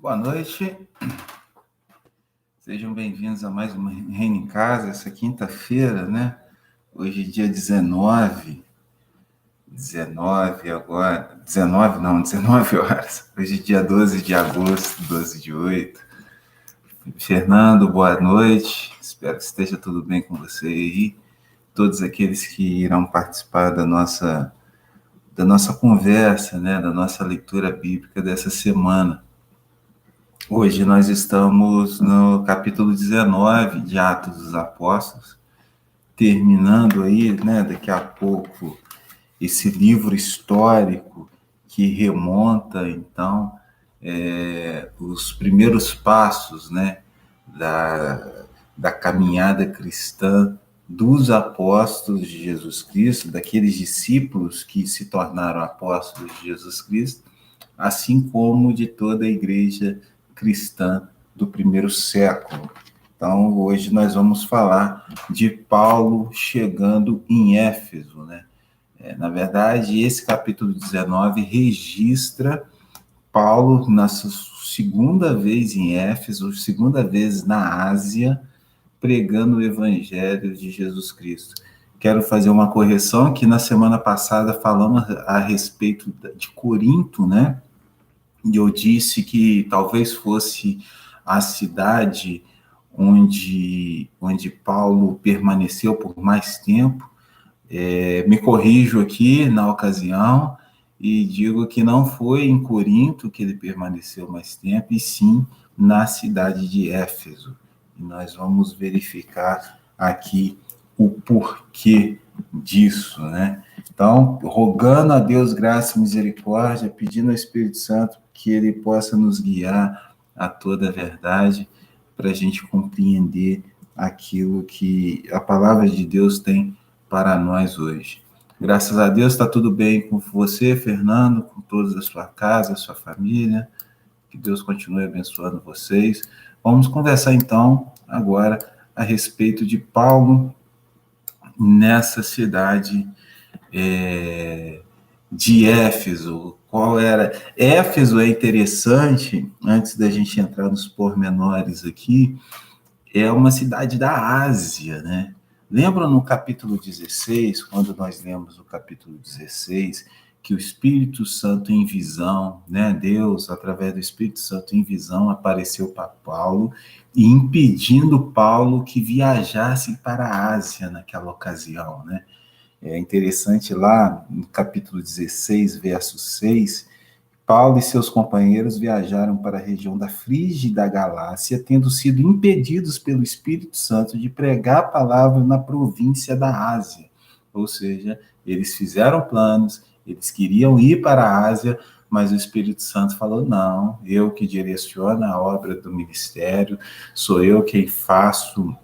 Boa noite, sejam bem-vindos a mais uma Reino em Casa, essa quinta-feira, né? Hoje é dia 19 agora, 19 horas, hoje é dia 12 de agosto, 12 de 8. Fernando, boa noite, espero que esteja tudo bem com você aí, todos aqueles que irão participar da nossa conversa, né? Da nossa leitura bíblica dessa semana. Hoje nós estamos no capítulo 19 de Atos dos Apóstolos, terminando aí, né, daqui a pouco, esse livro histórico que remonta, então, os primeiros passos, né, da caminhada cristã dos apóstolos de Jesus Cristo, daqueles discípulos que se tornaram apóstolos de Jesus Cristo, assim como de toda a igreja cristã do primeiro século. Então, hoje nós vamos falar de Paulo chegando em Éfeso, né? Na verdade, esse capítulo 19 registra Paulo na segunda vez em Éfeso, segunda vez na Ásia, pregando o evangelho de Jesus Cristo. Quero fazer uma correção que na semana passada falamos a respeito de Corinto, né? E eu disse que talvez fosse a cidade onde Paulo permaneceu por mais tempo. Me corrijo aqui na ocasião e digo que não foi em Corinto que ele permaneceu mais tempo, e sim na cidade de Éfeso. E nós vamos verificar aqui o porquê disso, né? Então, rogando a Deus graça e misericórdia, pedindo ao Espírito Santo que ele possa nos guiar a toda a verdade, para a gente compreender aquilo que a palavra de Deus tem para nós hoje. Graças a Deus está tudo bem com você, Fernando, com todos da sua casa, sua família. Que Deus continue abençoando vocês. Vamos conversar então agora a respeito de Paulo nessa cidade de Éfeso. Qual era? Éfeso é interessante, antes da gente entrar nos pormenores aqui, é uma cidade da Ásia, né? Lembra no capítulo 16, quando nós lemos o capítulo 16, que o Espírito Santo em visão, né? Deus, através do Espírito Santo em visão, apareceu para Paulo e impedindo Paulo que viajasse para a Ásia naquela ocasião, né? É interessante lá no capítulo 16, verso 6, Paulo e seus companheiros viajaram para a região da Frígia e da Galácia, tendo sido impedidos pelo Espírito Santo de pregar a palavra na província da Ásia. Ou seja, eles fizeram planos, eles queriam ir para a Ásia, mas o Espírito Santo falou, não, eu que direciono a obra do ministério, sou eu quem faço,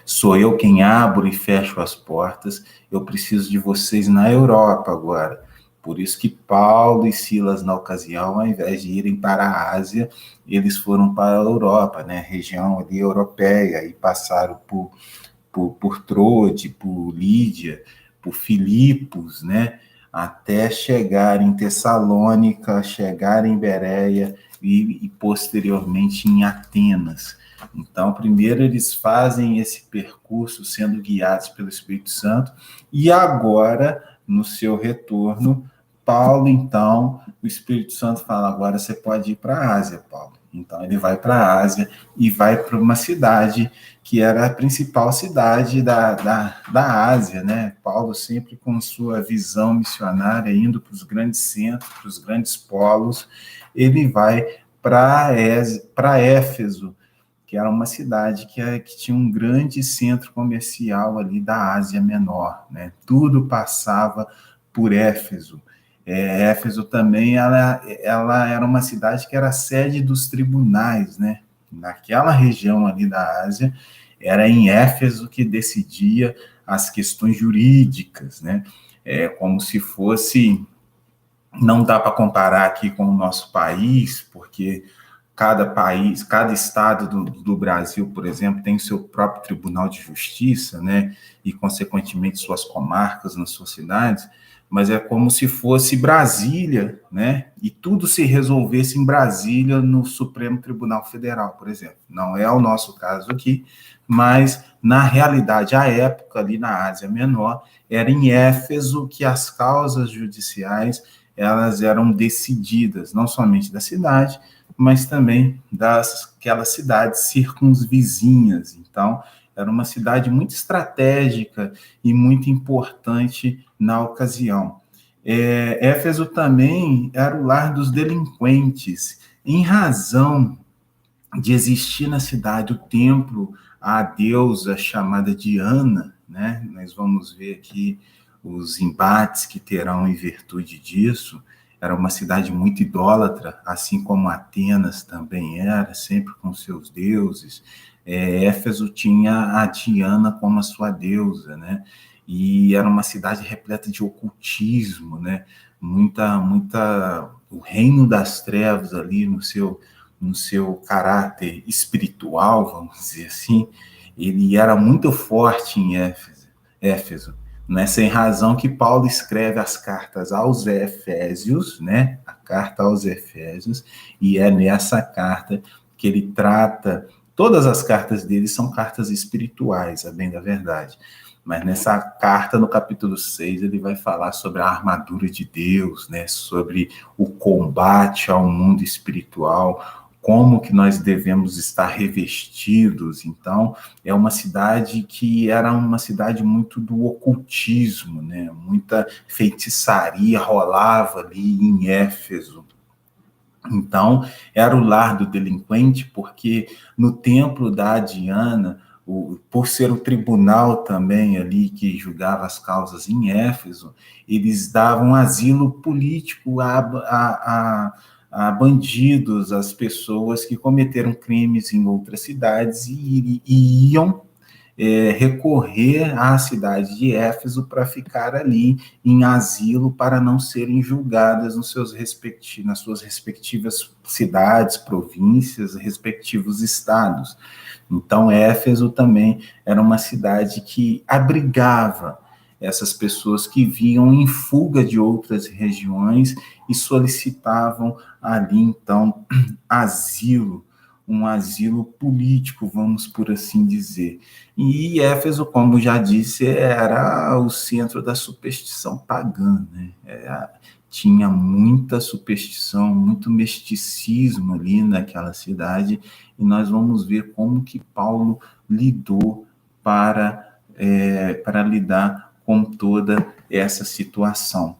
sou eu quem abro e fecho as portas, eu preciso de vocês na Europa agora. Por isso que Paulo e Silas, na ocasião, ao invés de irem para a Ásia, eles foram para a Europa, né, região ali europeia, e passaram por Troade, por Lídia, por Filipos, né, até chegar em Tessalônica, chegar em Bereia e posteriormente em Atenas. Então, primeiro eles fazem esse percurso sendo guiados pelo Espírito Santo, e agora, no seu retorno, Paulo, então, o Espírito Santo fala, agora você pode ir para a Ásia, Paulo. Então, ele vai para a Ásia e vai para uma cidade que era a principal cidade da Ásia, né? Paulo sempre com sua visão missionária, indo para os grandes centros, para os grandes polos, ele vai para Éfeso, que era uma cidade que tinha um grande centro comercial ali da Ásia Menor, né? Tudo passava por Éfeso. Éfeso também, ela era uma cidade que era sede dos tribunais, né? Naquela região ali da Ásia, era em Éfeso que decidia as questões jurídicas, né? Como se fosse, não dá para comparar aqui com o nosso país, porque cada país, cada estado do Brasil, por exemplo, tem o seu próprio Tribunal de Justiça, né? E, consequentemente, suas comarcas nas suas cidades, mas é como se fosse Brasília, né? E tudo se resolvesse em Brasília no Supremo Tribunal Federal, por exemplo. Não é o nosso caso aqui, mas, na realidade, à época, ali na Ásia Menor, era em Éfeso que as causas judiciais elas eram decididas, não somente da cidade, mas também daquelas cidades circunvizinhas. Então, era uma cidade muito estratégica e muito importante na ocasião. Éfeso também era o lar dos delinquentes, em razão de existir na cidade o templo à deusa chamada Diana, né? Nós vamos ver aqui os embates que terão em virtude disso. Era uma cidade muito idólatra, assim como Atenas também era, sempre com seus deuses. Éfeso tinha a Diana como a sua deusa, né? E era uma cidade repleta de ocultismo, né? O reino das trevas ali no seu caráter espiritual, vamos dizer assim, ele era muito forte em Éfeso. Não é sem razão que Paulo escreve as cartas aos Efésios, né? A carta aos Efésios, e é nessa carta que ele trata. Todas as cartas dele são cartas espirituais, a bem da verdade. Mas nessa carta, no capítulo 6, ele vai falar sobre a armadura de Deus, né? Sobre o combate ao mundo espiritual, como que nós devemos estar revestidos. Então, é uma cidade que era uma cidade muito do ocultismo, né? Muita feitiçaria rolava ali em Éfeso. Então, era o lar do delinquente, porque no templo da Diana, por ser o tribunal também ali que julgava as causas em Éfeso, eles davam asilo político a bandidos, as pessoas que cometeram crimes em outras cidades e iam recorrer à cidade de Éfeso para ficar ali em asilo para não serem julgadas nas suas respectivas cidades, províncias, respectivos estados. Então, Éfeso também era uma cidade que abrigava essas pessoas que vinham em fuga de outras regiões e solicitavam ali, então, asilo, um asilo político, vamos por assim dizer. E Éfeso, como já disse, era o centro da superstição pagã, né? Tinha muita superstição, muito misticismo ali naquela cidade, e nós vamos ver como que Paulo lidou para lidar com toda essa situação.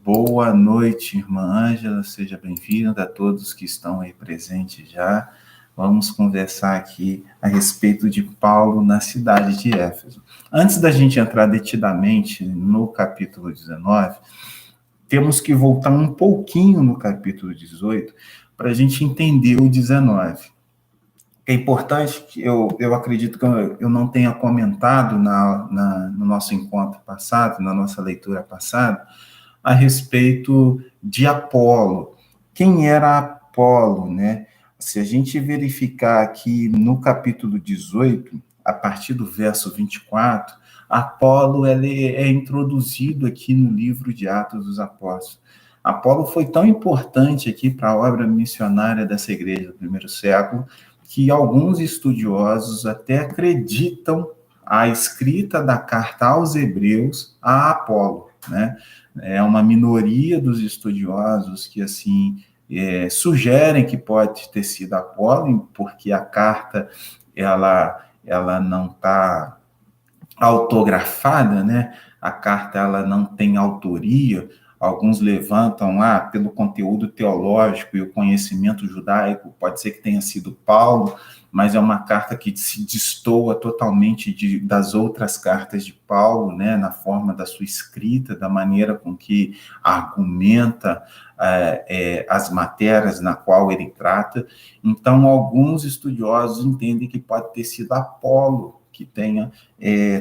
Boa noite, irmã Ângela, seja bem-vinda a todos que estão aí presentes já. Vamos conversar aqui a respeito de Paulo na cidade de Éfeso. Antes da gente entrar detidamente no capítulo 19, temos que voltar um pouquinho no capítulo 18 para a gente entender o 19. É importante que eu acredito que eu não tenha comentado no nosso encontro passado, na nossa leitura passada, a respeito de Apolo. Quem era Apolo, né? Se a gente verificar aqui no capítulo 18, a partir do verso 24, Apolo ele é introduzido aqui no livro de Atos dos Apóstolos. Apolo foi tão importante aqui para a obra missionária dessa igreja do primeiro século, que alguns estudiosos até acreditam a escrita da carta aos Hebreus a Apolo, né? É uma minoria dos estudiosos que, assim, sugerem que pode ter sido Apolo, porque a carta, ela não está autografada, né? A carta, ela não tem autoria. Alguns levantam, pelo conteúdo teológico e o conhecimento judaico, pode ser que tenha sido Paulo, mas é uma carta que se destoa totalmente das outras cartas de Paulo, né, na forma da sua escrita, da maneira com que argumenta as matérias na qual ele trata. Então, alguns estudiosos entendem que pode ter sido Apolo que tenha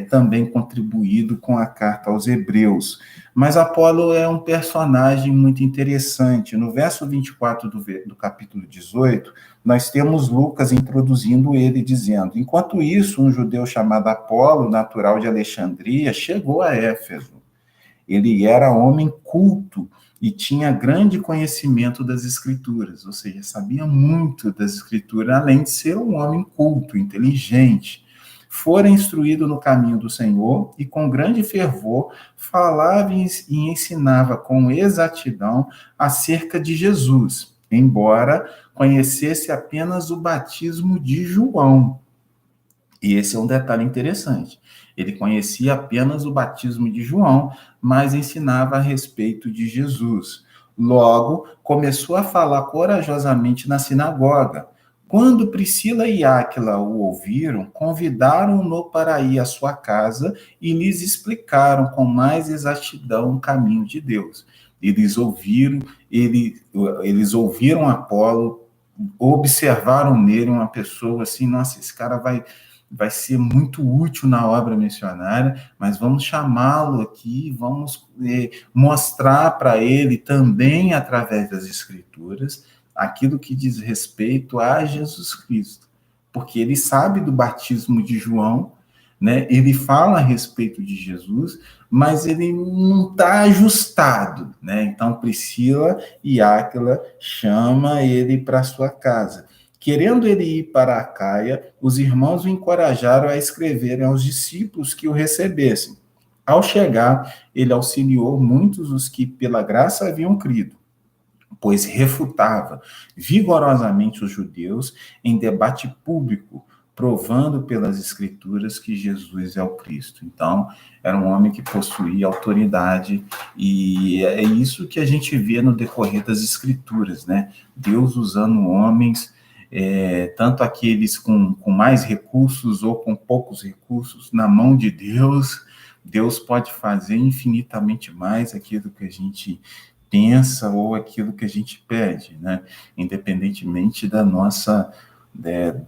também contribuído com a carta aos Hebreus. Mas Apolo é um personagem muito interessante. No verso 24 do capítulo 18, nós temos Lucas introduzindo ele, dizendo: enquanto isso, um judeu chamado Apolo, natural de Alexandria, chegou a Éfeso. Ele era homem culto e tinha grande conhecimento das Escrituras, ou seja, sabia muito das Escrituras, além de ser um homem culto, inteligente. Fora instruído no caminho do Senhor e com grande fervor falava e ensinava com exatidão acerca de Jesus, embora conhecesse apenas o batismo de João. E esse é um detalhe interessante. Ele conhecia apenas o batismo de João, mas ensinava a respeito de Jesus. Logo, começou a falar corajosamente na sinagoga. Quando Priscila e Áquila o ouviram, convidaram-no para ir à sua casa e lhes explicaram com mais exatidão o caminho de Deus. Eles ouviram Apolo, observaram nele uma pessoa assim, nossa, esse cara vai ser muito útil na obra missionária, mas vamos chamá-lo aqui, vamos mostrar para ele também, através das Escrituras, aquilo que diz respeito a Jesus Cristo, porque ele sabe do batismo de João, né? Ele fala a respeito de Jesus, mas ele não está ajustado, né? Então, Priscila e Áquila chama ele para sua casa. Querendo ele ir para a Caia, os irmãos o encorajaram a escreverem aos discípulos que o recebessem. Ao chegar, ele auxiliou muitos os que pela graça haviam crido, pois refutava vigorosamente os judeus em debate público, provando pelas Escrituras que Jesus é o Cristo. Então, era um homem que possuía autoridade, e é isso que a gente vê no decorrer das Escrituras, né? Deus usando homens, tanto aqueles com mais recursos ou com poucos recursos, na mão de Deus. Deus pode fazer infinitamente mais aquilo que a gente pensa ou aquilo que a gente pede, né? Independentemente do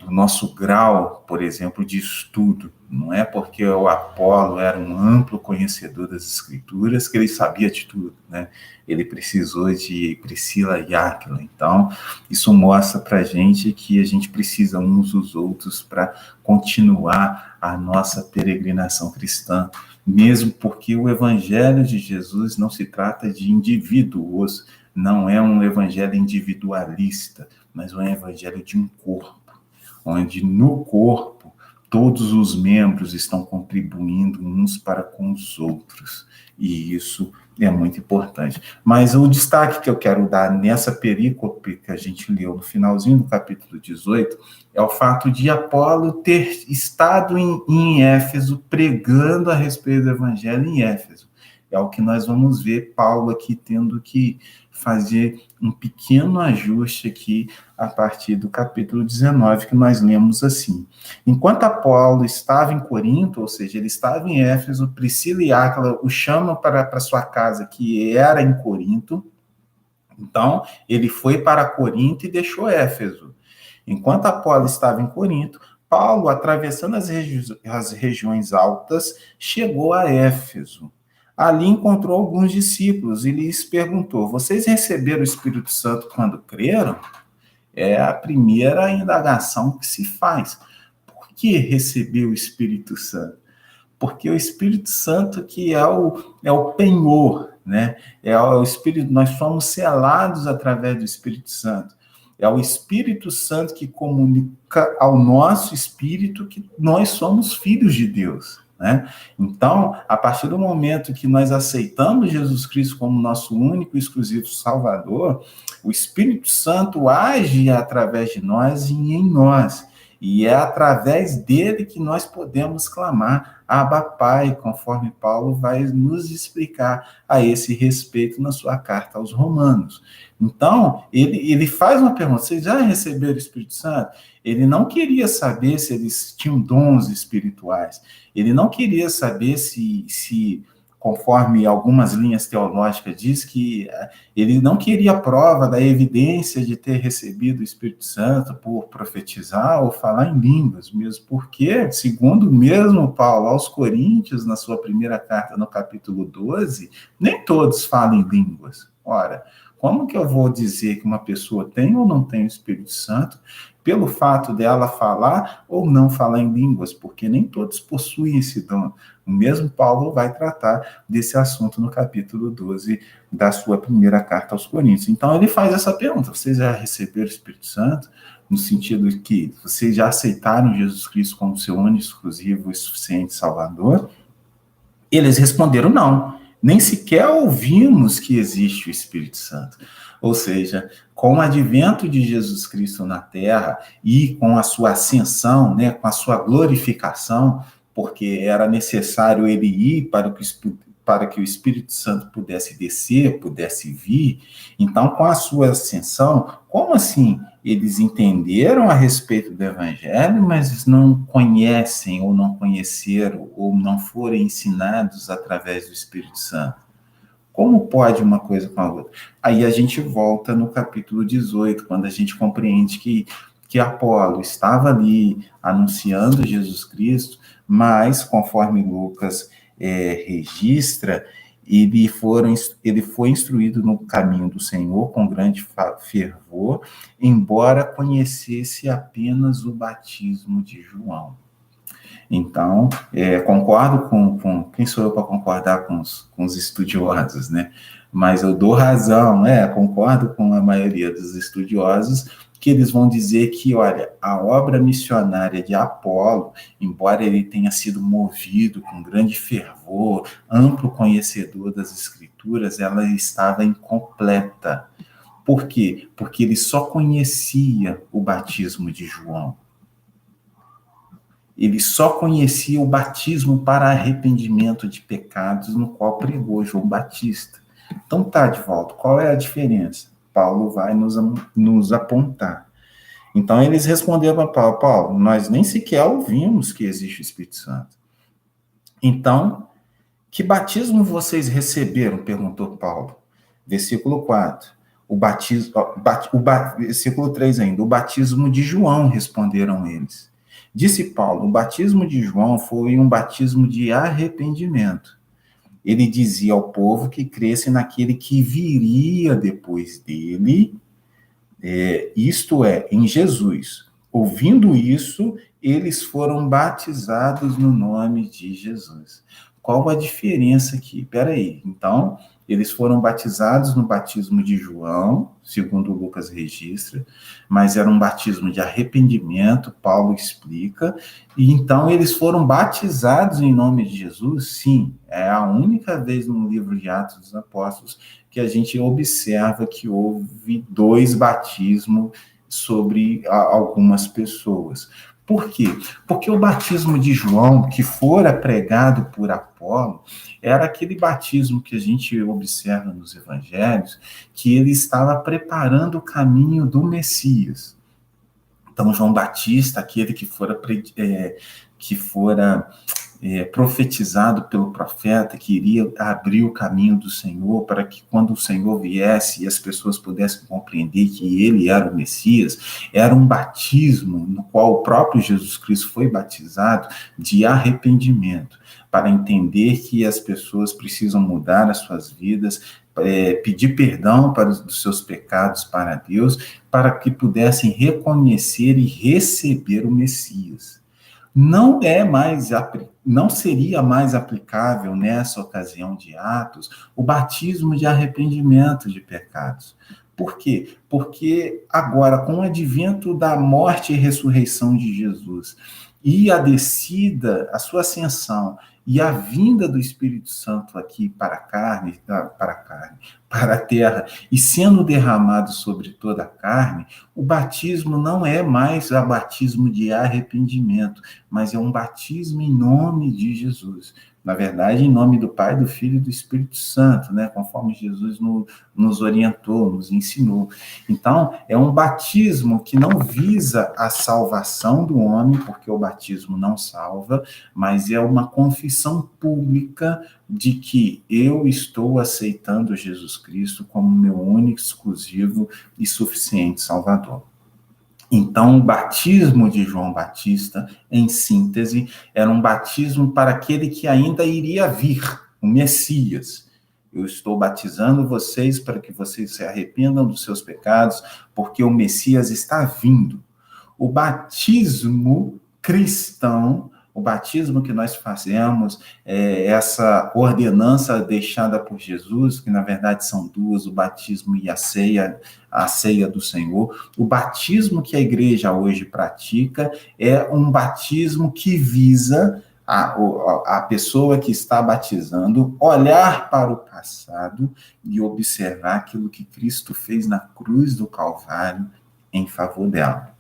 nosso grau, por exemplo, de estudo. Não é porque o Apolo era um amplo conhecedor das Escrituras que ele sabia de tudo, né? Ele precisou de Priscila e Áquila. Então, isso mostra para a gente que a gente precisa uns dos outros para continuar a nossa peregrinação cristã, mesmo porque o Evangelho de Jesus não se trata de indivíduos, não é um evangelho individualista, mas um evangelho de um corpo, onde no corpo todos os membros estão contribuindo uns para com os outros, e isso é muito importante. Mas o destaque que eu quero dar nessa perícope que a gente leu no finalzinho do capítulo 18 é o fato de Apolo ter estado em Éfeso pregando a respeito do evangelho em Éfeso. É o que nós vamos ver Paulo aqui tendo que fazer um pequeno ajuste aqui a partir do capítulo 19, que nós lemos assim. Enquanto Apolo estava em Corinto, ou seja, ele estava em Éfeso, Priscila e Áquila o chamam para sua casa, que era em Corinto. Então, ele foi para Corinto e deixou Éfeso. Enquanto Apolo estava em Corinto, Paulo, atravessando as regiões altas, chegou a Éfeso. Ali encontrou alguns discípulos e lhes perguntou: vocês receberam o Espírito Santo quando creram? É a primeira indagação que se faz. Por que receber o Espírito Santo? Porque o Espírito Santo que é o penhor, né? É o Espírito, nós somos selados através do Espírito Santo. É o Espírito Santo que comunica ao nosso espírito que nós somos filhos de Deus, né? Então, a partir do momento que nós aceitamos Jesus Cristo como nosso único e exclusivo Salvador, o Espírito Santo age através de nós e em nós. E é através dele que nós podemos clamar Abba Pai, conforme Paulo vai nos explicar a esse respeito na sua carta aos Romanos. Então, ele faz uma pergunta: vocês já receberam o Espírito Santo? Ele não queria saber se eles tinham dons espirituais. Ele não queria saber se conforme algumas linhas teológicas diz que ele não queria prova da evidência de ter recebido o Espírito Santo por profetizar ou falar em línguas, mesmo porque, segundo mesmo Paulo aos Coríntios, na sua primeira carta, no capítulo 12, nem todos falam em línguas. Ora, como que eu vou dizer que uma pessoa tem ou não tem o Espírito Santo pelo fato dela falar ou não falar em línguas? Porque nem todos possuem esse dom. O mesmo Paulo vai tratar desse assunto no capítulo 12 da sua primeira carta aos Coríntios. Então, ele faz essa pergunta: vocês já receberam o Espírito Santo? No sentido de que vocês já aceitaram Jesus Cristo como seu único, exclusivo e suficiente Salvador? Eles responderam não. Nem sequer ouvimos que existe o Espírito Santo. Ou seja, com o advento de Jesus Cristo na Terra e com a sua ascensão, né, com a sua glorificação, porque era necessário ele ir para que o Espírito Santo pudesse descer, pudesse vir. Então, com a sua ascensão, como assim? Eles entenderam a respeito do Evangelho, mas não conhecem, ou não conheceram, ou não foram ensinados através do Espírito Santo. Como pode uma coisa com a outra? Aí a gente volta no capítulo 18, quando a gente compreende que Apolo estava ali anunciando Jesus Cristo, mas, conforme Lucas registra, ele foi instruído no caminho do Senhor com grande fervor, embora conhecesse apenas o batismo de João. Então, concordo com... Quem sou eu para concordar com os estudiosos, né? Mas eu dou razão, concordo com a maioria dos estudiosos, que eles vão dizer que, olha, a obra missionária de Apolo, embora ele tenha sido movido com grande fervor, amplo conhecedor das Escrituras, ela estava incompleta. Por quê? Porque ele só conhecia o batismo de João. Ele só conhecia o batismo para arrependimento de pecados, no qual pregou João Batista. Então tá, de volta, qual é a diferença? Paulo vai nos apontar. Então eles responderam para Paulo, nós nem sequer ouvimos que existe o Espírito Santo. Então, que batismo vocês receberam? Perguntou Paulo. Versículo 4. Versículo 3 ainda. O batismo de João, responderam eles. Disse Paulo, o batismo de João foi um batismo de arrependimento. Ele dizia ao povo que cresce naquele que viria depois dele, isto é, em Jesus. Ouvindo isso, eles foram batizados no nome de Jesus. Qual a diferença aqui? Peraí, então, eles foram batizados no batismo de João, segundo Lucas registra, mas era um batismo de arrependimento, Paulo explica, e então eles foram batizados em nome de Jesus? Sim, é a única vez no livro de Atos dos Apóstolos que a gente observa que houve 2 batismos sobre algumas pessoas. Por quê? Porque o batismo de João, que fora pregado por Apolo, era aquele batismo que a gente observa nos evangelhos, que ele estava preparando o caminho do Messias. Então, João Batista, aquele que fora profetizado pelo profeta, que iria abrir o caminho do Senhor, para que quando o Senhor viesse e as pessoas pudessem compreender que ele era o Messias, era um batismo no qual o próprio Jesus Cristo foi batizado de arrependimento, para entender que as pessoas precisam mudar as suas vidas, pedir perdão dos seus pecados para Deus, para que pudessem reconhecer e receber o Messias. Não seria mais aplicável nessa ocasião de Atos o batismo de arrependimento de pecados. Por quê? Porque agora, com o advento da morte e ressurreição de Jesus e a descida, a sua ascensão e a vinda do Espírito Santo aqui para a terra, e sendo derramado sobre toda a carne, o batismo não é mais o batismo de arrependimento, mas é um batismo em nome de Jesus. Na verdade, em nome do Pai, do Filho e do Espírito Santo, né? Conforme Jesus nos orientou, nos ensinou. Então, é um batismo que não visa a salvação do homem, porque o batismo não salva, mas é uma confissão confissão pública de que eu estou aceitando Jesus Cristo como meu único, exclusivo e suficiente Salvador. Então, o batismo de João Batista, em síntese, era um batismo para aquele que ainda iria vir, o Messias. Eu estou batizando vocês para que vocês se arrependam dos seus pecados, porque o Messias está vindo. O batismo cristão, o batismo que nós fazemos, essa ordenança deixada por Jesus, que na verdade são duas, o batismo e a ceia do Senhor. O batismo que a igreja hoje pratica é um batismo que visa a pessoa que está batizando olhar para o passado e observar aquilo que Cristo fez na cruz do Calvário em favor dela.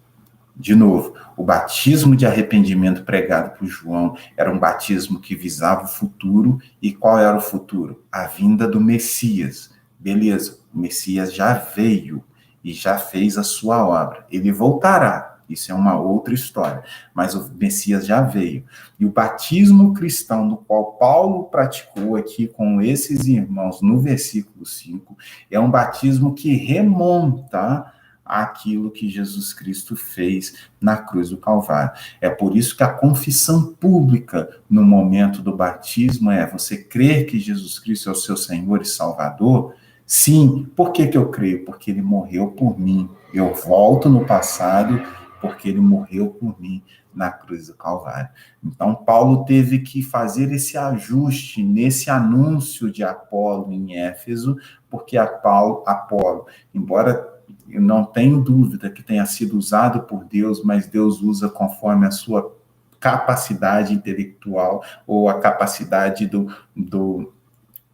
De novo, o batismo de arrependimento pregado por João era um batismo que visava o futuro. E qual era o futuro? A vinda do Messias. Beleza, o Messias já veio e já fez a sua obra. Ele voltará. Isso é uma outra história. Mas o Messias já veio. E o batismo cristão, do qual Paulo praticou aqui com esses irmãos no versículo 5, é um batismo que remonta aquilo que Jesus Cristo fez na cruz do Calvário. É por isso que a confissão pública no momento do batismo é: você crer que Jesus Cristo é o seu Senhor e Salvador? Sim. Por que eu creio? Porque ele morreu por mim. Eu volto no passado porque ele morreu por mim na cruz do Calvário. Então, Paulo teve que fazer esse ajuste nesse anúncio de Apolo em Éfeso, porque Apolo, embora eu não tenho dúvida que tenha sido usado por Deus, mas Deus usa conforme a sua capacidade intelectual ou a capacidade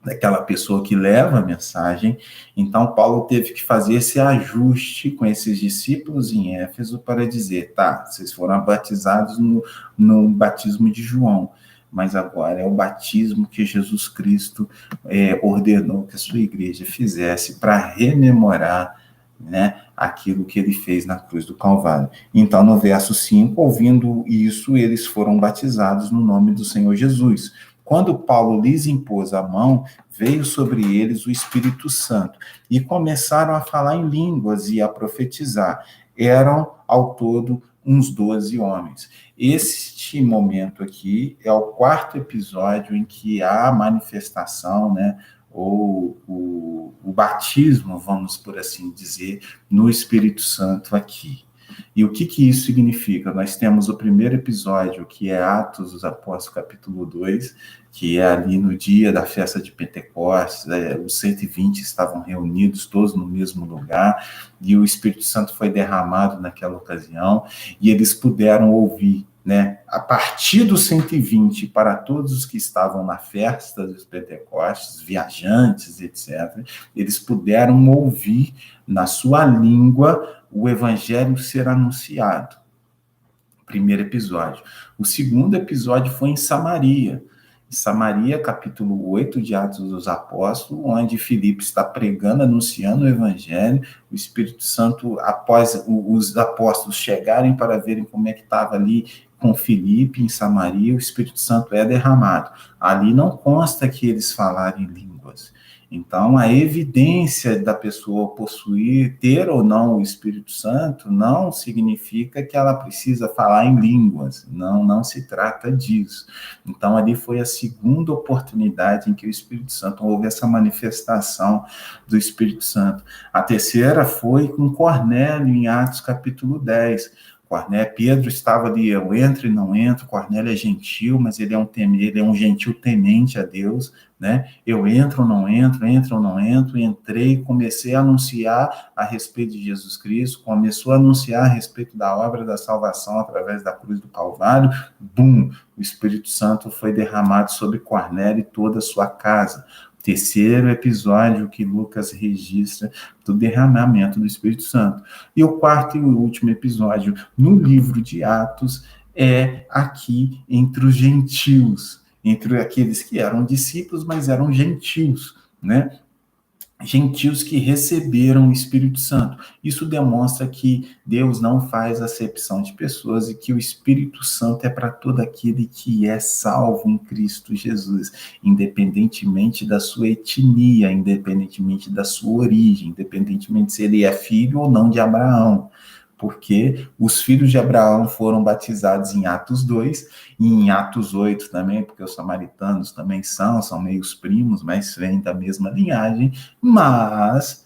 daquela pessoa que leva a mensagem. Então, Paulo teve que fazer esse ajuste com esses discípulos em Éfeso para dizer: tá, vocês foram batizados no batismo de João, mas agora é o batismo que Jesus Cristo ordenou que a sua igreja fizesse para rememorar, né, aquilo que ele fez na cruz do Calvário. Então, no verso 5, ouvindo isso, eles foram batizados no nome do Senhor Jesus. Quando Paulo lhes impôs a mão, veio sobre eles o Espírito Santo, e começaram a falar em línguas e a profetizar. Eram, ao todo, uns 12 homens. Este momento aqui é o quarto episódio em que há a manifestação, né, ou o batismo, vamos por assim dizer, no Espírito Santo aqui. E o que isso significa? Nós temos o primeiro episódio, que é Atos dos Apóstolos, capítulo 2, que é ali no dia da festa de Pentecostes, os 120 estavam reunidos todos no mesmo lugar, e o Espírito Santo foi derramado naquela ocasião, e eles puderam ouvir, né, a partir dos 120, para todos os que estavam na festa dos Pentecostes, viajantes, etc., eles puderam ouvir na sua língua o evangelho ser anunciado. Primeiro episódio. O segundo episódio foi em Samaria. Em Samaria, capítulo 8 de Atos dos Apóstolos, onde Filipe está pregando, anunciando o evangelho. O Espírito Santo, após os apóstolos chegarem para verem como é que estava ali com Filipe em Samaria, o Espírito Santo é derramado. Ali não consta que eles falaram em línguas. Então, a evidência da pessoa possuir, ter ou não o Espírito Santo, não significa que ela precisa falar em línguas. Não se trata disso. Então, ali foi a segunda oportunidade em que o Espírito Santo houve essa manifestação do Espírito Santo. A terceira foi com Cornélio, em Atos capítulo 10. Pedro estava ali: eu entro e não entro. Cornélio é gentil, mas ele é um gentil temente a Deus, né? Eu entro ou não entro, entro ou não entro. Entrei, comecei a anunciar a respeito de Jesus Cristo, começou a anunciar a respeito da obra da salvação através da cruz do Calvário. Bum! O Espírito Santo foi derramado sobre Cornélio e toda a sua casa. Terceiro episódio que Lucas registra do derramamento do Espírito Santo. E o quarto e o último episódio no livro de Atos é aqui entre os gentios, entre aqueles que eram discípulos, mas eram gentios, né? gentios que receberam o Espírito Santo. Isso demonstra que Deus não faz acepção de pessoas e que o Espírito Santo é para todo aquele que é salvo em Cristo Jesus, independentemente da sua etnia, independentemente da sua origem, independentemente se ele é filho ou não de Abraão. Porque os filhos de Abraão foram batizados em Atos 2 e em Atos 8 também, porque os samaritanos também são meios primos, mas vêm da mesma linhagem, mas,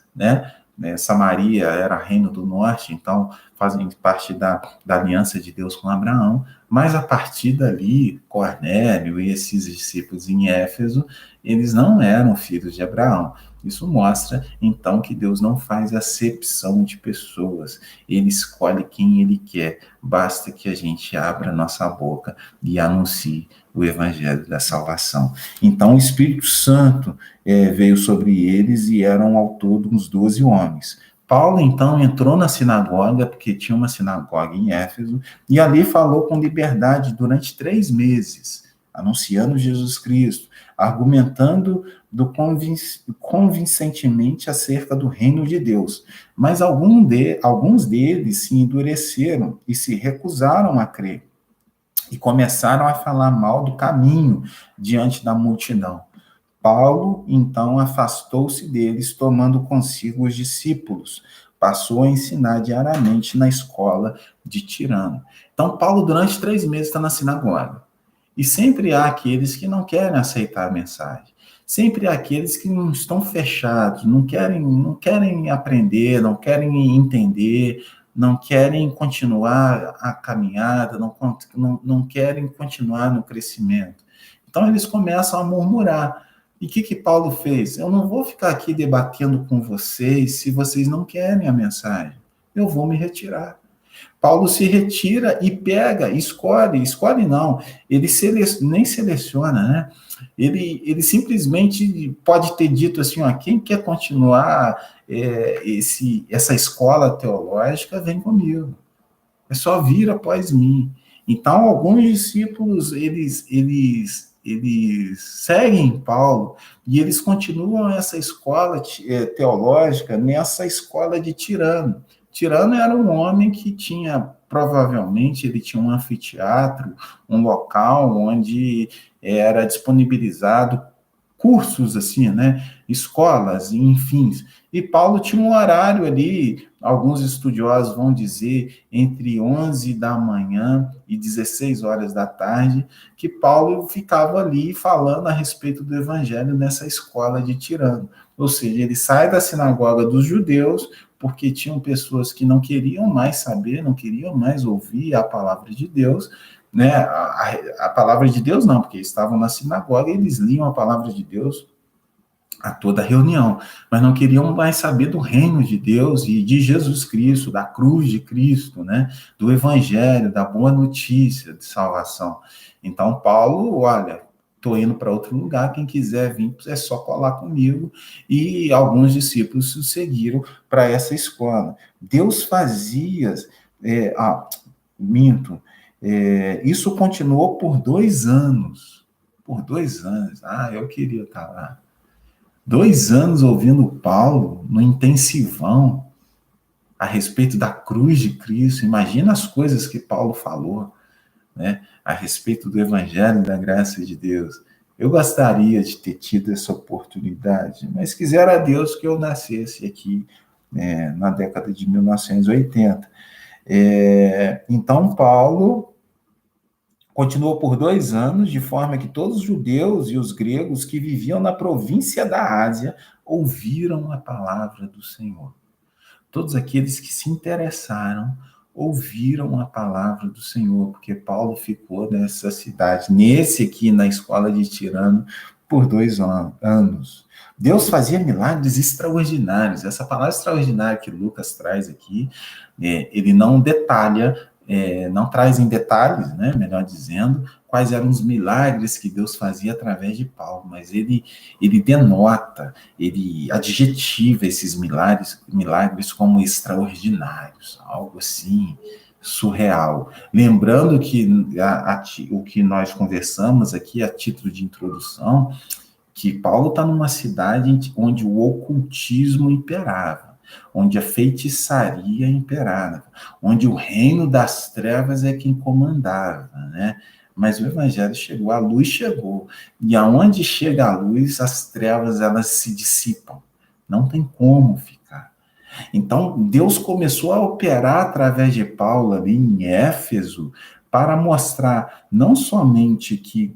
Samaria era reino do norte, então fazem parte da aliança de Deus com Abraão, mas a partir dali, Cornélio e esses discípulos em Éfeso, eles não eram filhos de Abraão. Isso mostra, então, que Deus não faz acepção de pessoas. Ele escolhe quem ele quer. Basta que a gente abra nossa boca e anuncie o evangelho da salvação. Então, o Espírito Santo veio sobre eles e eram ao todo uns 12 homens. Paulo, então, entrou na sinagoga, porque tinha uma sinagoga em Éfeso, e ali falou com liberdade durante 3 meses, anunciando Jesus Cristo, argumentando convincentemente acerca do reino de Deus. Mas alguns deles se endureceram e se recusaram a crer, e começaram a falar mal do caminho diante da multidão. Paulo, então, afastou-se deles, tomando consigo os discípulos. Passou a ensinar diariamente na escola de Tirano. Então, Paulo, durante 3 meses, está na sinagoga. E sempre há aqueles que não querem aceitar a mensagem. Sempre há aqueles que não estão fechados, não querem aprender, não querem entender, não querem continuar a caminhada, não querem continuar no crescimento. Então, eles começam a murmurar. E o que Paulo fez? Eu não vou ficar aqui debatendo com vocês se vocês não querem a mensagem. Eu vou me retirar. Paulo se retira e pega, escolhe não, ele nem seleciona, né? Ele simplesmente pode ter dito assim, ó, quem quer continuar essa escola teológica, vem comigo. É só vir após mim. Então, alguns discípulos, eles seguem Paulo e eles continuam essa escola teológica nessa escola de Tirano. Tirano era um homem que provavelmente, ele tinha um anfiteatro, um local onde era disponibilizado cursos, assim, né? Escolas, enfim. E Paulo tinha um horário ali, alguns estudiosos vão dizer, entre 11 da manhã e 16 horas da tarde, que Paulo ficava ali falando a respeito do evangelho nessa escola de Tirano. Ou seja, ele sai da sinagoga dos judeus, porque tinham pessoas que não queriam mais saber, não queriam mais ouvir a palavra de Deus, né? A palavra de Deus não, porque estavam na sinagoga e eles liam a palavra de Deus a toda reunião, mas não queriam mais saber do reino de Deus e de Jesus Cristo, da cruz de Cristo, né? Do evangelho, da boa notícia de salvação. Então, Paulo, olha, estou indo para outro lugar, quem quiser vir é só colar comigo, e alguns discípulos o seguiram para essa escola. Deus fazia, isso continuou por 2 anos, eu queria estar lá. 2 anos ouvindo Paulo no intensivão a respeito da cruz de Cristo. Imagina as coisas que Paulo falou, né, a respeito do evangelho da graça de Deus. Eu gostaria de ter tido essa oportunidade, mas quisera Deus que eu nascesse aqui na década de 1980. Então, Paulo continuou por 2 anos, de forma que todos os judeus e os gregos que viviam na província da Ásia ouviram a palavra do Senhor. Todos aqueles que se interessaram ouviram a palavra do Senhor, porque Paulo ficou nessa cidade, nesse aqui, na escola de Tirano, por 2 anos. Deus fazia milagres extraordinários. Essa palavra extraordinária que Lucas traz aqui, ele não detalha, não traz em detalhes, né, melhor dizendo, quais eram os milagres que Deus fazia através de Paulo, mas ele denota, ele adjetiva esses milagres como extraordinários, algo assim surreal. Lembrando que o que nós conversamos aqui a título de introdução, que Paulo está numa cidade onde o ocultismo imperava, onde a feitiçaria imperava, onde o reino das trevas é quem comandava, né? Mas o evangelho chegou, a luz chegou, e aonde chega a luz, as trevas elas se dissipam, não tem como ficar. Então, Deus começou a operar através de Paulo ali em Éfeso para mostrar não somente que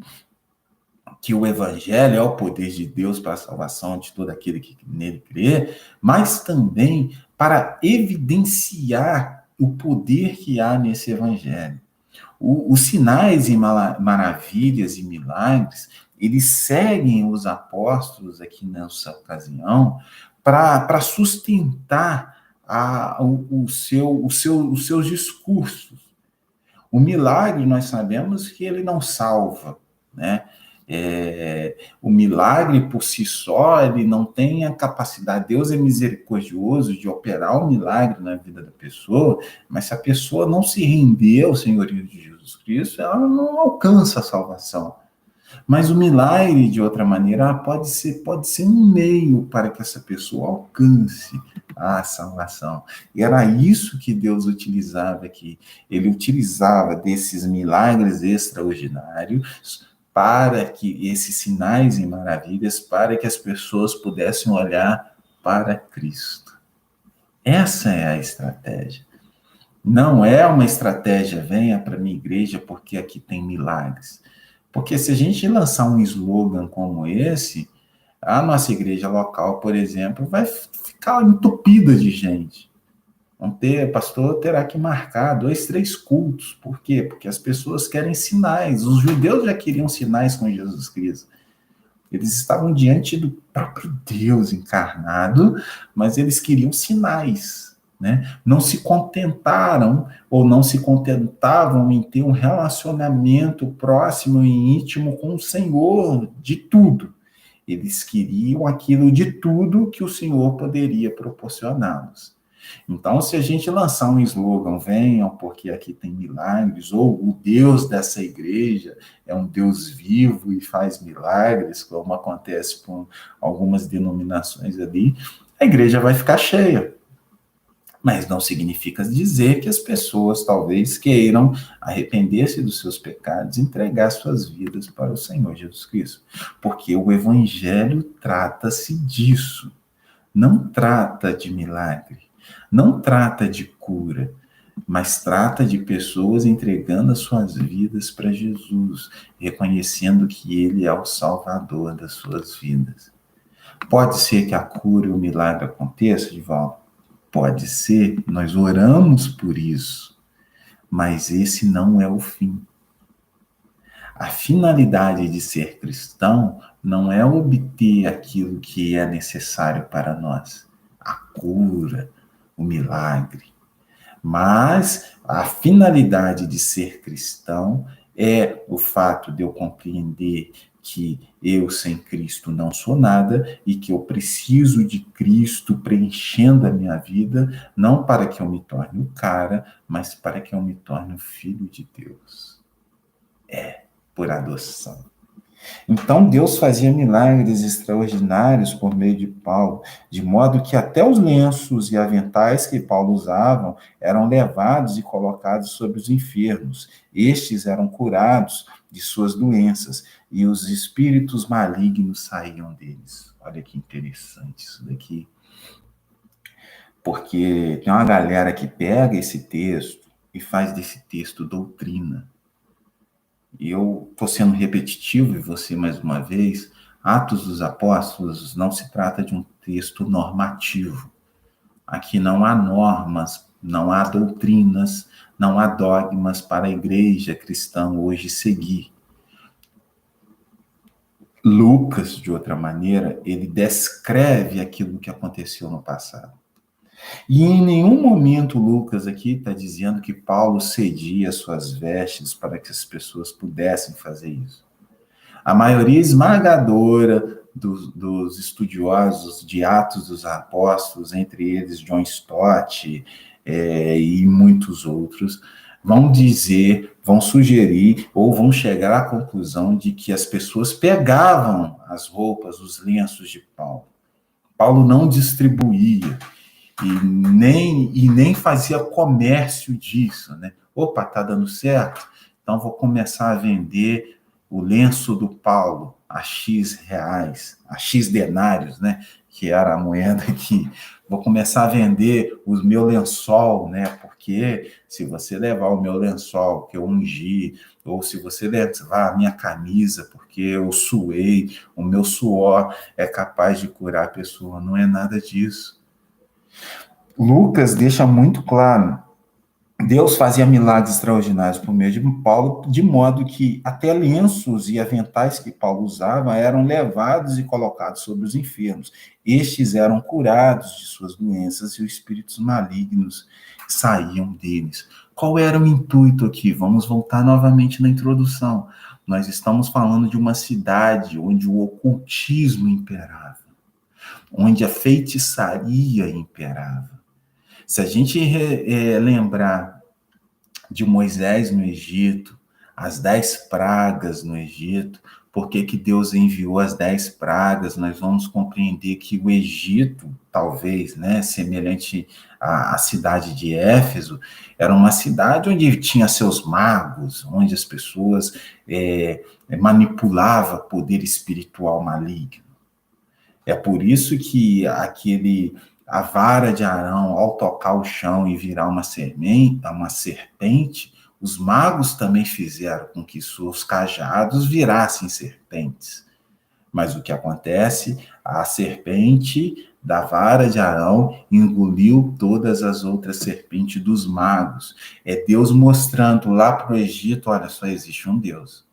o evangelho é o poder de Deus para a salvação de todo aquele que nele crê, mas também para evidenciar o poder que há nesse evangelho. Os sinais e maravilhas e milagres, eles seguem os apóstolos aqui nessa ocasião para sustentar os seus discursos. O milagre, nós sabemos que ele não salva, né? O milagre por si só, ele não tem a capacidade, Deus é misericordioso de operar o milagre na vida da pessoa, mas se a pessoa não se render ao senhorio de Jesus Cristo, ela não alcança a salvação. Mas o milagre, de outra maneira, pode ser um meio para que essa pessoa alcance a salvação. E era isso que Deus utilizava aqui. Ele utilizava desses milagres extraordinários para que esses sinais e maravilhas, para que as pessoas pudessem olhar para Cristo. Essa é a estratégia. Não é uma estratégia, venha para a minha igreja porque aqui tem milagres. Porque se a gente lançar um slogan como esse, a nossa igreja local, por exemplo, vai ficar entupida de gente. O pastor terá que marcar 2, 3 cultos. Por quê? Porque as pessoas querem sinais. Os judeus já queriam sinais com Jesus Cristo. Eles estavam diante do próprio Deus encarnado, mas eles queriam sinais, né? Não se contentaram ou não se contentavam em ter um relacionamento próximo e íntimo com o Senhor de tudo. Eles queriam aquilo de tudo que o Senhor poderia proporcioná-los. Então, se a gente lançar um slogan, venham porque aqui tem milagres, ou o Deus dessa igreja é um Deus vivo e faz milagres, como acontece com algumas denominações ali, a igreja vai ficar cheia. Mas não significa dizer que as pessoas talvez queiram arrepender-se dos seus pecados e entregar suas vidas para o Senhor Jesus Cristo. Porque o evangelho trata-se disso. Não trata de milagre. Não trata de cura, mas trata de pessoas entregando as suas vidas para Jesus, reconhecendo que Ele é o Salvador das suas vidas. Pode ser que a cura e o milagre aconteça, Divaldo? Pode ser, nós oramos por isso, mas esse não é o fim. A finalidade de ser cristão não é obter aquilo que é necessário para nós, a cura, o milagre. Mas a finalidade de ser cristão é o fato de eu compreender que eu sem Cristo não sou nada e que eu preciso de Cristo preenchendo a minha vida, não para que eu me torne o cara, mas para que eu me torne o filho de Deus. Por adoção. Então Deus fazia milagres extraordinários por meio de Paulo, de modo que até os lenços e aventais que Paulo usava eram levados e colocados sobre os enfermos. Estes eram curados de suas doenças e os espíritos malignos saíam deles. Olha que interessante isso daqui. Porque tem uma galera que pega esse texto e faz desse texto doutrina. E eu estou sendo repetitivo, e você mais uma vez, Atos dos Apóstolos não se trata de um texto normativo. Aqui não há normas, não há doutrinas, não há dogmas para a igreja cristã hoje seguir. Lucas, de outra maneira, ele descreve aquilo que aconteceu no passado. E em nenhum momento Lucas aqui está dizendo que Paulo cedia suas vestes para que as pessoas pudessem fazer isso. A maioria esmagadora dos estudiosos de Atos dos Apóstolos, entre eles John Stott e muitos outros, Vão dizer, vão sugerir ou vão chegar à conclusão de que as pessoas pegavam as roupas, os lenços de Paulo. Paulo não distribuía e nem fazia comércio disso, né? Opa, tá dando certo? Então vou começar a vender o lenço do Paulo a X reais, a X denários, né? Que era a moeda que vou começar a vender o meu lençol, né? Porque se você levar o meu lençol que eu ungi, ou se você levar a minha camisa porque eu suei, o meu suor é capaz de curar a pessoa. Não é nada disso. Lucas deixa muito claro, Deus fazia milagres extraordinários por meio de Paulo, de modo que até lenços e aventais que Paulo usava eram levados e colocados sobre os enfermos. Estes eram curados de suas doenças e os espíritos malignos saíam deles. Qual era o intuito aqui? Vamos voltar novamente na introdução. Nós estamos falando de uma cidade onde o ocultismo imperava, onde a feitiçaria imperava. Se a gente lembrar de Moisés no Egito, as 10 pragas no Egito, por que Deus enviou as 10 pragas, nós vamos compreender que o Egito, talvez, né, semelhante à cidade de Éfeso, era uma cidade onde tinha seus magos, onde as pessoas manipulavam poder espiritual maligno. É por isso que a vara de Arão, ao tocar o chão e virar uma serpente, os magos também fizeram com que seus cajados virassem serpentes. Mas o que acontece? A serpente da vara de Arão engoliu todas as outras serpentes dos magos. É Deus mostrando lá para o Egito, olha, só existe um Deus.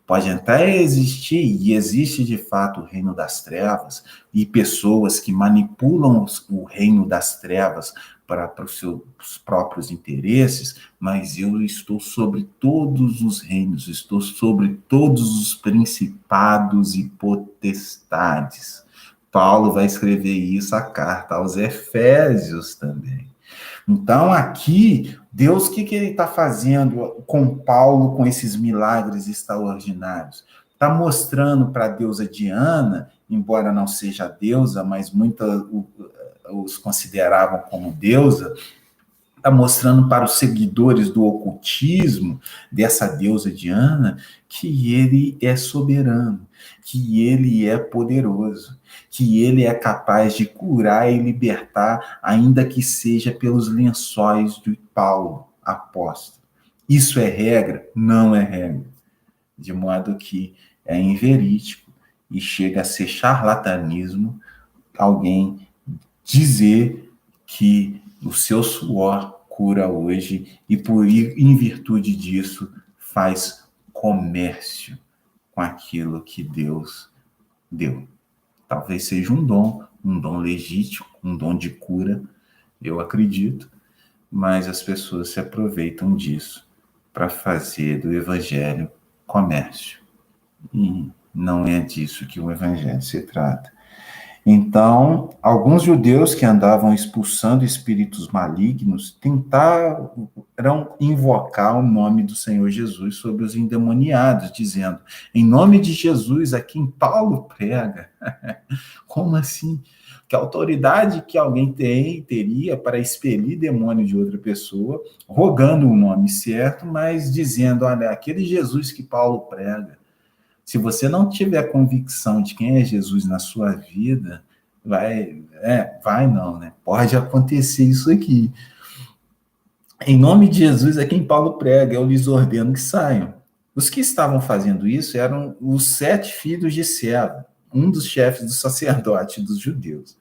Pode até existir, e existe de fato o reino das trevas, e pessoas que manipulam o reino das trevas para os seus próprios interesses, mas eu estou sobre todos os reinos, estou sobre todos os principados e potestades. Paulo vai escrever isso, a carta aos Efésios também. Então, aqui, Deus, o que ele está fazendo com Paulo, com esses milagres extraordinários? Está mostrando para a deusa Diana, embora não seja a deusa, mas muitos os consideravam como deusa, está mostrando para os seguidores do ocultismo, dessa deusa Diana, que ele é soberano, que ele é poderoso, que ele é capaz de curar e libertar, ainda que seja pelos lençóis de Paulo, apóstolo. Isso é regra? Não é regra. De modo que é inverídico e chega a ser charlatanismo alguém dizer que o seu suor cura hoje e em virtude disso faz comércio com aquilo que Deus deu. Talvez seja um dom legítimo, um dom de cura, eu acredito, mas as pessoas se aproveitam disso para fazer do evangelho comércio. E não é disso que o evangelho se trata. Então, alguns judeus que andavam expulsando espíritos malignos tentaram invocar o nome do Senhor Jesus sobre os endemoniados, dizendo, em nome de Jesus, a quem Paulo prega. Como assim? Que autoridade que alguém teria para expelir demônio de outra pessoa, rogando o nome certo, mas dizendo, olha, aquele Jesus que Paulo prega. Se você não tiver convicção de quem é Jesus na sua vida, vai não, né? Pode acontecer isso aqui. Em nome de Jesus é quem Paulo prega, eu lhes ordeno que saiam. Os que estavam fazendo isso eram os 7 filhos de Seva, um dos chefes do sacerdote dos judeus.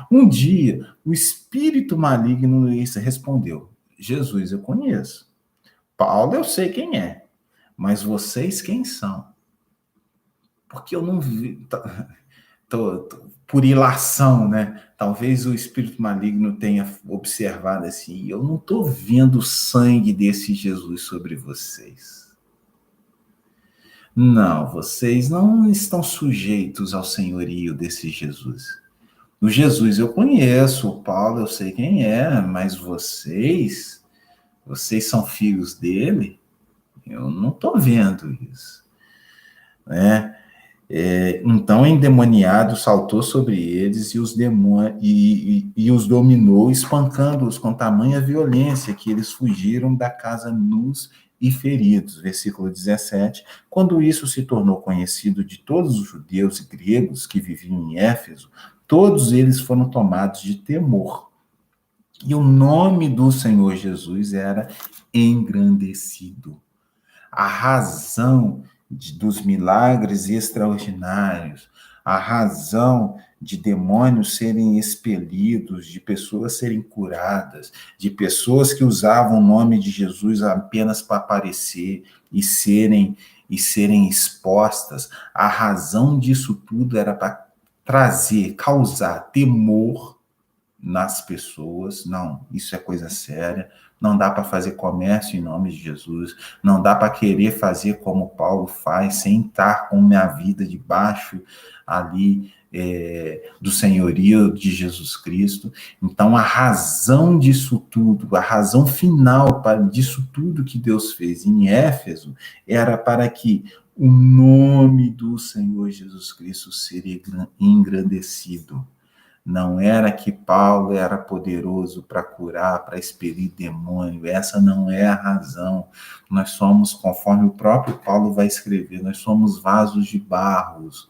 Um dia, o espírito maligno lhes respondeu, Jesus eu conheço, Paulo eu sei quem é, mas vocês quem são? Porque eu não vi, por ilação, né? Talvez o espírito maligno tenha observado assim, eu não estou vendo o sangue desse Jesus sobre vocês. Não, vocês não estão sujeitos ao senhorio desse Jesus. O Jesus eu conheço, o Paulo eu sei quem é, mas vocês Vocês são filhos dele? Eu não estou vendo isso, né? Então, o endemoniado saltou sobre eles e os dominou, espancando-os com tamanha violência que eles fugiram da casa nus e feridos. Versículo 17. Quando isso se tornou conhecido de todos os judeus e gregos que viviam em Éfeso, todos eles foram tomados de temor. E o nome do Senhor Jesus era engrandecido. A razão dos milagres extraordinários, a razão de demônios serem expelidos, de pessoas serem curadas, de pessoas que usavam o nome de Jesus apenas para aparecer e serem expostas, a razão disso tudo era para causar temor nas pessoas. Não, isso é coisa séria. Não dá para fazer comércio em nome de Jesus. Não dá para querer fazer como Paulo faz, sem estar com minha vida debaixo ali do senhorio de Jesus Cristo. Então, a razão disso tudo, a razão final disso tudo que Deus fez em Éfeso, era para que o nome do Senhor Jesus Cristo seria engrandecido. Não era que Paulo era poderoso para curar, para expelir demônio. Essa não é a razão. Nós somos, conforme o próprio Paulo vai escrever, nós somos vasos de barros,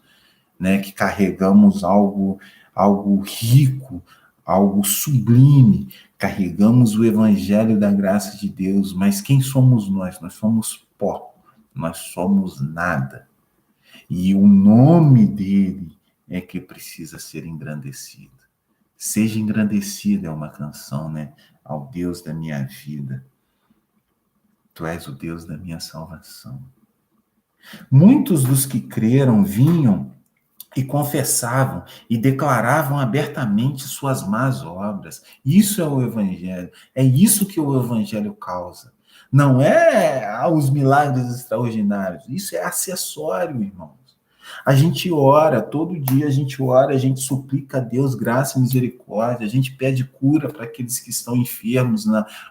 né, que carregamos algo rico, algo sublime. Carregamos o evangelho da graça de Deus. Mas quem somos nós? Nós somos pó. Nós somos nada. E o nome dele é que precisa ser engrandecido. Seja engrandecido é uma canção, né? Ao Deus da minha vida. Tu és o Deus da minha salvação. Muitos dos que creram vinham e confessavam e declaravam abertamente suas más obras. Isso é o evangelho. É isso que o evangelho causa. Não é os milagres extraordinários. Isso é acessório, irmãos. A gente ora, todo dia a gente ora, a gente suplica a Deus graça e misericórdia, a gente pede cura para aqueles que estão enfermos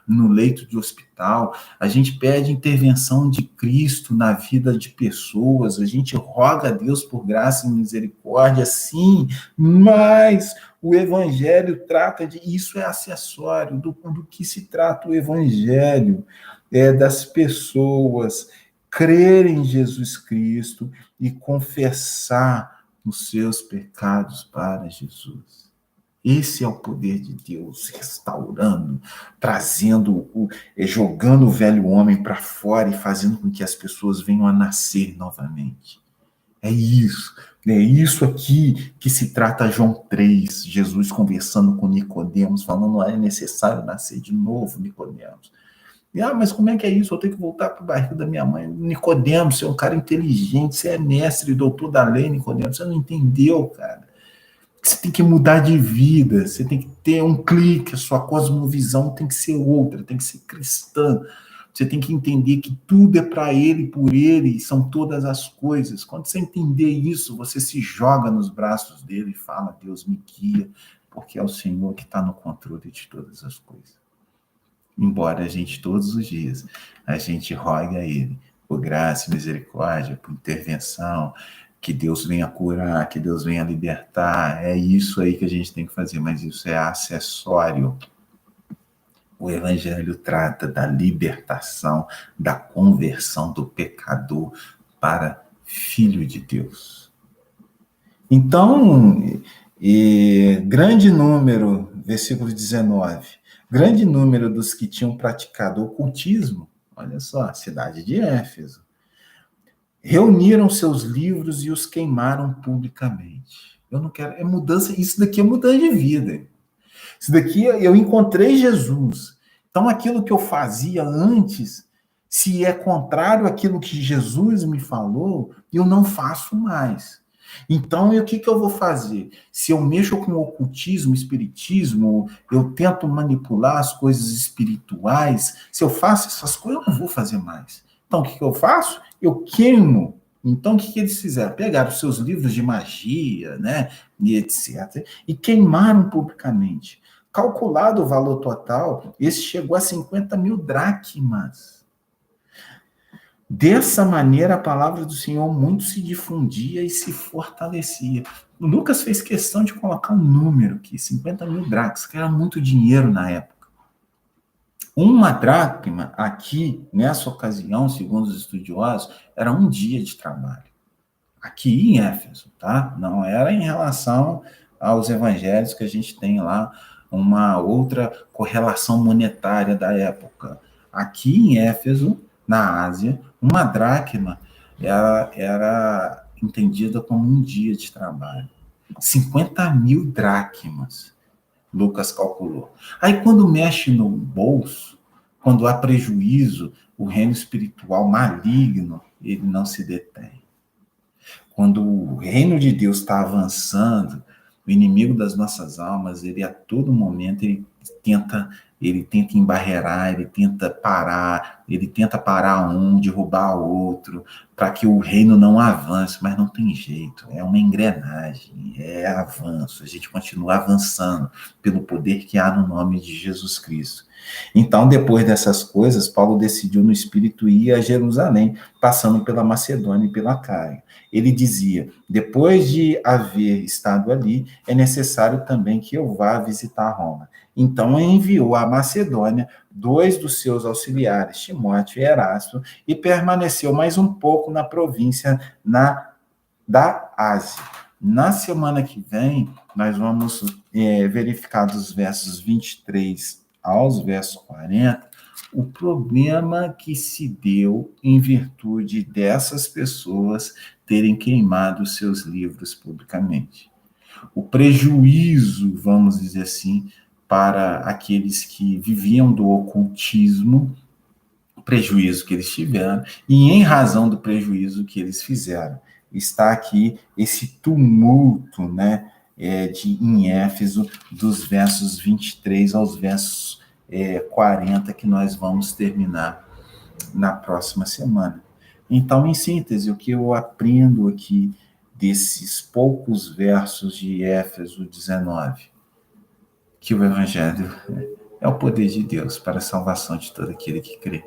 no leito de hospital, a gente pede intervenção de Cristo na vida de pessoas, a gente roga a Deus por graça e misericórdia, sim, mas o evangelho trata de... Isso é acessório do que se trata o evangelho, das pessoas crer em Jesus Cristo e confessar os seus pecados para Jesus. Esse é o poder de Deus restaurando, trazendo, jogando o velho homem para fora e fazendo com que as pessoas venham a nascer novamente. É isso aqui que se trata João 3, Jesus conversando com Nicodemos, falando, não é necessário nascer de novo, Nicodemos. Mas como é que é isso? Eu tenho que voltar para o barriga da minha mãe. Nicodemos, você é um cara inteligente, você é mestre, doutor da lei, Nicodemos. Você não entendeu, cara. Você tem que mudar de vida, você tem que ter um clique, a sua cosmovisão tem que ser outra, tem que ser cristã. Você tem que entender que tudo é para ele, por ele, são todas as coisas. Quando você entender isso, você se joga nos braços dele e fala, Deus me guia, porque é o Senhor que está no controle de todas as coisas. Embora a gente, todos os dias, a gente rogue a ele por graça e misericórdia, por intervenção, que Deus venha curar, que Deus venha libertar. É isso aí que a gente tem que fazer, mas isso é acessório. O evangelho trata da libertação, da conversão do pecador para filho de Deus. Então, grande número, versículo 19, grande número dos que tinham praticado ocultismo, olha só, cidade de Éfeso, reuniram seus livros e os queimaram publicamente. Eu não quero, mudança, isso daqui é mudança de vida. Isso daqui, eu encontrei Jesus. Então, aquilo que eu fazia antes, se é contrário àquilo que Jesus me falou, eu não faço mais. Então, o que eu vou fazer? Se eu mexo com ocultismo, espiritismo, eu tento manipular as coisas espirituais, se eu faço essas coisas, eu não vou fazer mais. Então, o que eu faço? Eu queimo. Então, o que eles fizeram? Pegaram os seus livros de magia, né, e etc., e queimaram publicamente. calculado o valor total, esse chegou a 50 mil dracmas. Dessa maneira, a palavra do Senhor muito se difundia e se fortalecia. O Lucas fez questão de colocar um número aqui, 50 mil dracmas, que era muito dinheiro na época. Uma dracma, aqui, nessa ocasião, segundo os estudiosos, era um dia de trabalho. Aqui em Éfeso, tá? Não era em relação aos evangelhos que a gente tem lá uma outra correlação monetária da época. Aqui em Éfeso, na Ásia, uma dracma era entendida como um dia de trabalho. 50 mil dracmas, Lucas calculou. Aí, quando mexe no bolso, quando há prejuízo, o reino espiritual maligno, ele não se detém. Quando o reino de Deus está avançando, o inimigo das nossas almas, ele a todo momento ele tenta embarrear, ele tenta parar um, derrubar o outro, para que o reino não avance, mas não tem jeito, é uma engrenagem, é avanço, a gente continua avançando pelo poder que há no nome de Jesus Cristo. Então, depois dessas coisas, Paulo decidiu no Espírito ir a Jerusalém, passando pela Macedônia e pela Caia. Ele dizia, depois de haver estado ali, é necessário também que eu vá visitar Roma. Então, enviou à Macedônia 2 dos seus auxiliares, Timóteo e Erasto, e permaneceu mais um pouco na província da Ásia. Na semana que vem, nós vamos verificar dos versos 23 aos versos 40, o problema que se deu em virtude dessas pessoas terem queimado seus livros publicamente. O prejuízo, vamos dizer assim, para aqueles que viviam do ocultismo, o prejuízo que eles tiveram, e em razão do prejuízo que eles fizeram. Está aqui esse tumulto, né, em Éfeso, dos versos 23 aos versos 40, que nós vamos terminar na próxima semana. Então, em síntese, o que eu aprendo aqui desses poucos versos de Éfeso 19, que o Evangelho é o poder de Deus para a salvação de todo aquele que crê.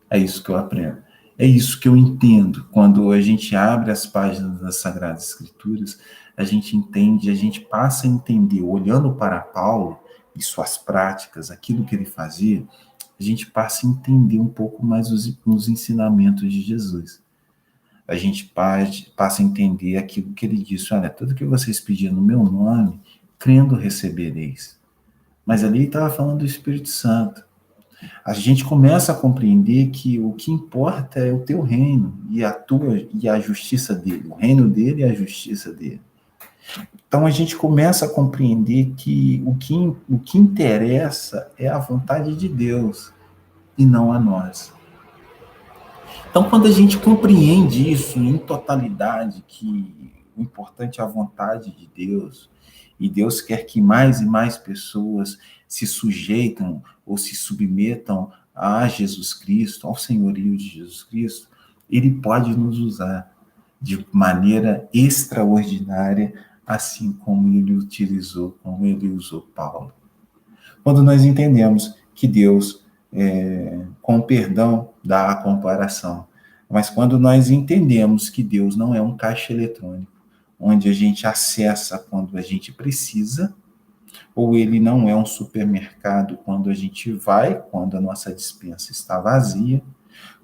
É isso que eu aprendo. É isso que eu entendo. Quando a gente abre as páginas das Sagradas Escrituras, a gente entende, a gente passa a entender, olhando para Paulo e suas práticas, aquilo que ele fazia, a gente passa a entender um pouco mais os ensinamentos de Jesus. A gente passa a entender aquilo que ele disse, olha, tudo que vocês pediram no meu nome, crendo recebereis. Mas ali ele estava falando do Espírito Santo. A gente começa a compreender que o que importa é o teu reino e a justiça dele, o reino dele e a justiça dele. Então a gente começa a compreender que o que interessa é a vontade de Deus e não a nós. Então, quando a gente compreende isso em totalidade, que o importante é a vontade de Deus, e Deus quer que mais e mais pessoas se sujeitam ou se submetam a Jesus Cristo, ao senhorio de Jesus Cristo, ele pode nos usar de maneira extraordinária, assim como ele usou Paulo. Quando nós entendemos que Deus, com perdão, dá a comparação, mas quando nós entendemos que Deus não é um caixa eletrônico, onde a gente acessa quando a gente precisa, ou ele não é um supermercado quando a gente vai, quando a nossa despensa está vazia,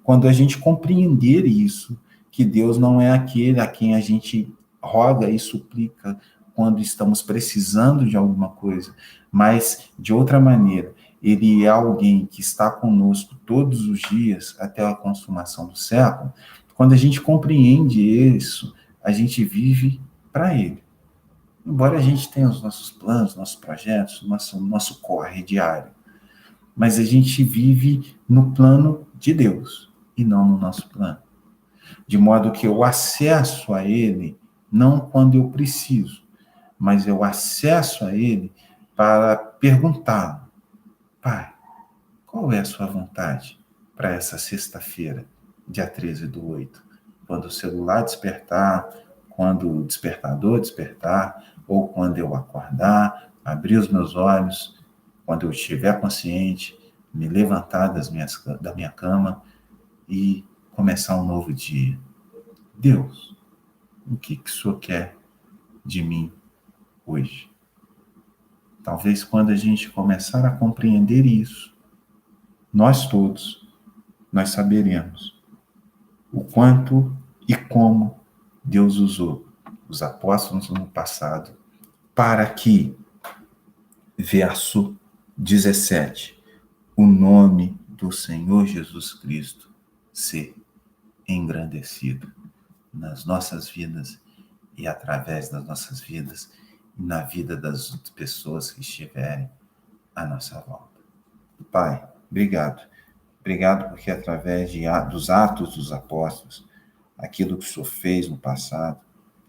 quando a gente compreender isso, que Deus não é aquele a quem a gente roga e suplica quando estamos precisando de alguma coisa, mas de outra maneira, ele é alguém que está conosco todos os dias até a consumação do século. Quando a gente compreende isso, a gente vive para ele. Embora a gente tenha os nossos planos, nossos projetos, nosso corre diário, mas a gente vive no plano de Deus e não no nosso plano. De modo que eu acesso a ele não quando eu preciso, mas eu acesso a ele para perguntá-lo, Pai, qual é a sua vontade para essa sexta-feira, dia 13/8? Quando o celular despertar, quando o despertador despertar, ou quando eu acordar, abrir os meus olhos, quando eu estiver consciente, me levantar da minha cama e começar um novo dia. Deus, o que o Senhor quer de mim hoje? Talvez quando a gente começar a compreender isso, nós todos, nós saberemos o quanto e como Deus usou os apóstolos no passado para que, verso 17, o nome do Senhor Jesus Cristo ser engrandecido nas nossas vidas e através das nossas vidas e na vida das pessoas que estiverem à nossa volta. Pai, obrigado. Obrigado porque através dos atos dos apóstolos, aquilo que o Senhor fez no passado,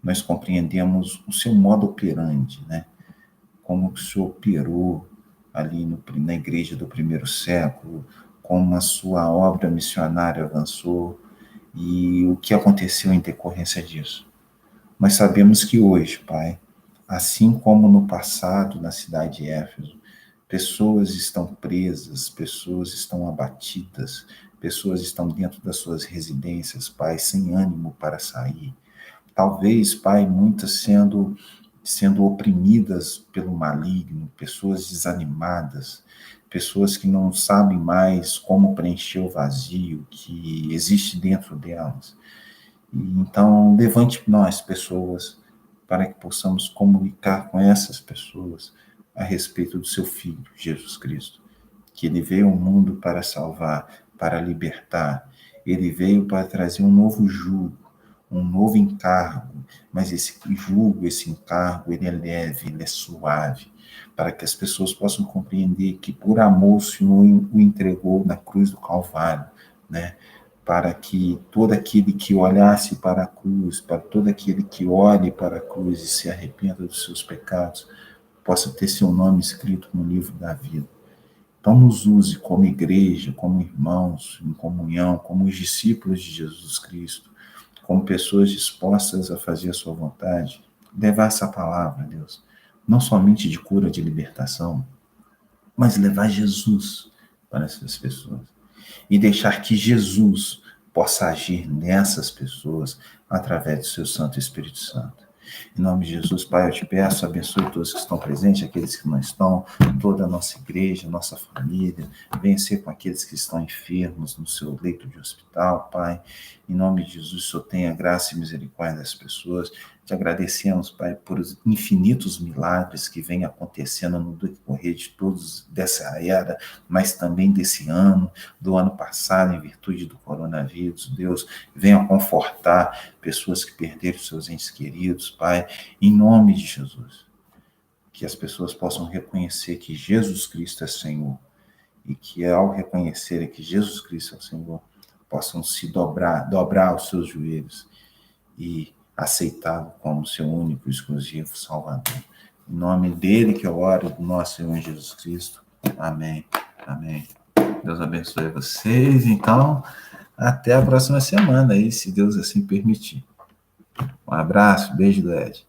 nós compreendemos o seu modo operandi, né? Como o Senhor operou ali na igreja do primeiro século, como a sua obra missionária avançou e o que aconteceu em decorrência disso. Mas sabemos que hoje, Pai, assim como no passado na cidade de Éfeso, pessoas estão presas, pessoas estão abatidas, pessoas estão dentro das suas residências, Pai, sem ânimo para sair. Talvez, Pai, muitas sendo oprimidas pelo maligno, pessoas desanimadas, pessoas que não sabem mais como preencher o vazio que existe dentro delas. Então, levante nós, pessoas, para que possamos comunicar com essas pessoas a respeito do seu Filho, Jesus Cristo, que ele veio ao mundo para salvar, para libertar. Ele veio para trazer um novo jugo, um novo encargo, mas esse jugo, esse encargo, ele é leve, ele é suave, para que as pessoas possam compreender que por amor o Senhor o entregou na cruz do Calvário, né? Para que todo aquele que olhasse para a cruz, para todo aquele que olhe para a cruz e se arrependa dos seus pecados, possa ter seu nome escrito no livro da vida. Então nos use como igreja, como irmãos, em comunhão, como os discípulos de Jesus Cristo, como pessoas dispostas a fazer a sua vontade, levar essa palavra, Deus, não somente de cura, de libertação, mas levar Jesus para essas pessoas. E deixar que Jesus possa agir nessas pessoas através do seu Santo Espírito Santo. Em nome de Jesus, Pai, eu te peço, abençoe todos que estão presentes, aqueles que não estão, toda a nossa igreja, nossa família, venha ser com aqueles que estão enfermos no seu leito de hospital, Pai. Em nome de Jesus, o Senhor tenha graça e misericórdia das pessoas. Te agradecemos, Pai, por os infinitos milagres que vêm acontecendo no decorrer de todos dessa era, mas também desse ano, do ano passado, em virtude do coronavírus. Deus, venha confortar pessoas que perderam seus entes queridos, Pai, em nome de Jesus. Que as pessoas possam reconhecer que Jesus Cristo é Senhor e que ao reconhecerem que Jesus Cristo é o Senhor, possam se dobrar os seus joelhos e aceitá-lo como seu único e exclusivo Salvador. Em nome dele que eu oro, do nosso Senhor Jesus Cristo. Amém. Amém. Deus abençoe vocês. Então, até a próxima semana aí, se Deus assim permitir. Um abraço, beijo do Ed.